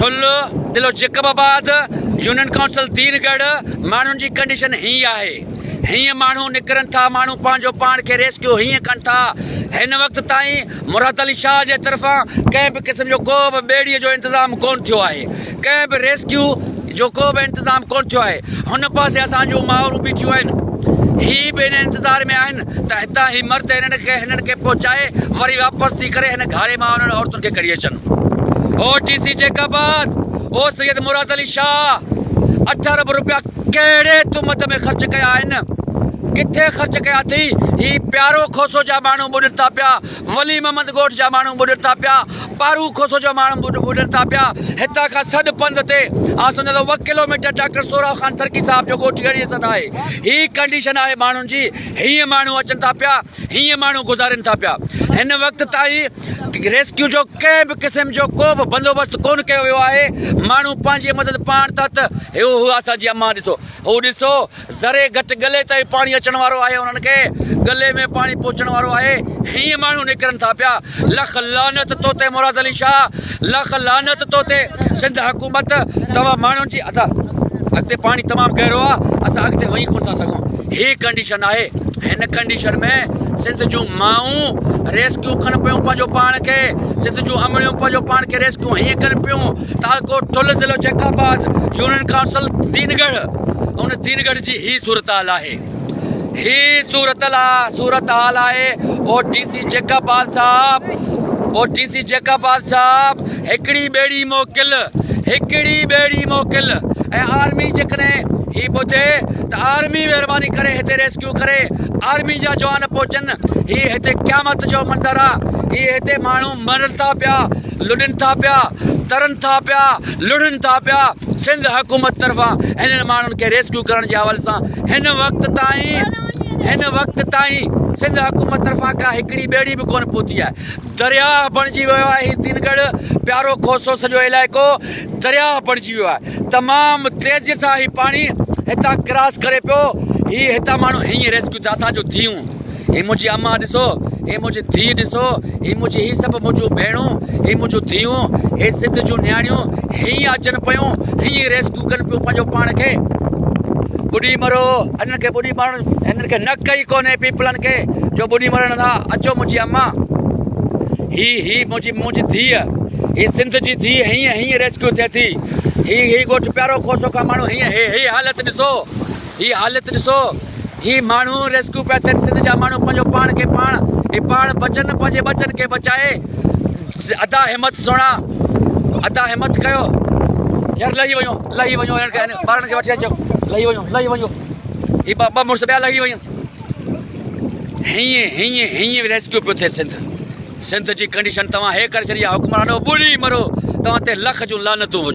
ठुल ज़िलो Jacobabad union council दीनगढ़ माण्हुनि जी कंडीशन हीअं आहे। हीअं माण्हू निकिरनि था, माण्हू पंहिंजो पाण खे रेस्क्यू हीअं कनि था। हिन वक़्त ताईं मुराद अली शाह जे तरफ़ां कंहिं बि क़िस्म जो को बि ॿेड़ीअ जो इंतज़ाम कोन थियो आहे, कंहिं बि रेस्क्यू जो को बि इंतज़ाम कोन थियो आहे। हुन पासे असां जूं माउरूं बीठियूं आहिनि, ही बि हिन इंतज़ार में आहिनि त हितां ही मर्द हिननि खे पहुचाए वरी वापसि थी करे हिन घारे मां हुननि औरतुनि खे कढी अचनि। ओ DC जैकबाबाद, ओ सैयद मुराद अली शाह, 8 अरब रुपया कहिड़े तुमत में ख़र्च कया आहिनि, किथे ख़र्च कया थी? ही प्यारो खोसो जा माण्हू ॿुॾनि था पिया, वली मोहम्मद ॻोठ जा माण्हू ॿुॾनि था पिया, पारू खोसो जा माण्हू ॿुॾनि था पिया। हितां खां सॾु पंध ते सम्झो 1 किलोमीटर डॉक्टर सोराव ख़ान सरकी साहिब जो ॻोठ अहिड़ी सॾु आहे। ही कंडीशन आहे माण्हुनि जी। हीअं माण्हू अचनि था पिया, हीअं माण्हू गुज़ारनि था पिया। हिन वक़्त ताईं रेस्क्यू जो कंहिं बि क़िस्म जो को बि बंदोबस्तु कोन कयो वियो आहे। माण्हू पंहिंजी मदद पाण था त हू असांजी अम्मा ॾिसो, हू ॾिसो ज़रे घटि गले ताईं पाणी अचण वारो आहे, उन्हनि खे गले में पाणी पहुचण वारो आहे। हीअं माण्हू निकिरनि था पिया। लख लानत तो ते मुराद अली शाह, लख लानत तो ते सिंध हुकूमत। तव्हां माण्हुनि जी अॻिते पाणी तमामु गहिरो आहे, असां अॻिते वही कोन था सघूं। ही कंडीशन आहे। हिन कंडीशन में सिंध जूं माऊं रेस्क्यू कनि पियूं पंहिंजो पाण खे, सिंध जूं अमड़ियूं पंहिंजो पाण खे रेस्क्यू हीअं कनि पियूं। तालकोट ठुल ज़िलो जैकबाबाद यूनियन काउंसिल दीनगढ़, उन दीनगढ़ जी ही सूरत हाल आहे। ही सूरत हाल आहे। ओ DC जैकबाबाद साहब, ओ DC जैकबाबाद साहब, हिकिड़ी ॿेड़ी मोकिल ऐं आर्मी जेकॾहिं ही ॿुधे त आर्मी महिरबानी करे हिते रेस्क्यू करे, आर्मी जा जवान पहुचनि। ही हिते क़यामत जो मंदरु आहे। ही हिते माण्हू मरनि था पिया, लुॾनि था पिया, तरनि था पिया, लुड़नि था पिया। सिंध हुकूमत तरफ़ां हिननि माण्हुनि खे रेस्क्यू करण जे हवाले सां हिन वक़्त ताईं सिंध हुकूमत तरफ़ां का हिकिड़ी ॿेड़ी बि कोन पहुती आहे। दरिया बणिजी वियो आहे। ही दीनगढ़ प्यारो खोसो सॼो इलाइक़ो दरिया बणिजी वियो आहे। तमामु तेज़ीअ सां ही पाणी हितां क्रॉस करे पियो। ही हितां माण्हू हीअं रेस्क्यू था। असांजूं धीअरूं, ही मुंहिंजी अम्मा ॾिसो, ही मुंहिंजी धीउ ॾिसो, ही मुंहिंजी ही सभु मुंहिंजूं भेणूं, ही मुंहिंजूं धीअरूं, हे सिंध जूं नियाणियूं हीअं अचनि पियूं, हीअं रेस्क्यू कनि पियूं पंहिंजो पाण खे। ॿुॾी मरो, हिननि खे ॿुॾी मरण, हिननि खे न कई कोन्हे पीपलनि खे जो ॿुॾी मरण था। अचो मुंहिंजी अम्मा, ही मुंहिंजी धीउ, ही सिंध जी धीउ हीअं रेस्क्यू थिए थी। ही ॻोठ प्यारो खोसो खां माण्हू ही हालत ॾिसो, ही माण्हू रेस्क्यू पिया थियनि। सिंध जा माण्हू पंहिंजो पाण खे पाण बचनि, पंहिंजे बचनि खे बचाए। अदा हिमत कयो यार, लही वञो ॿारनि खे वठी अचो, लही वञो। ही ॿ मुड़ुस ॿिया लही वञनि। हीअं रेस्क्यू पियो थिए सिंध जी कंडीशन। तव्हां हे करे छॾी आहे हुकुमरानो, ॿुॾी मरो, तव्हां ते लख जूं लानतूं हुजनि।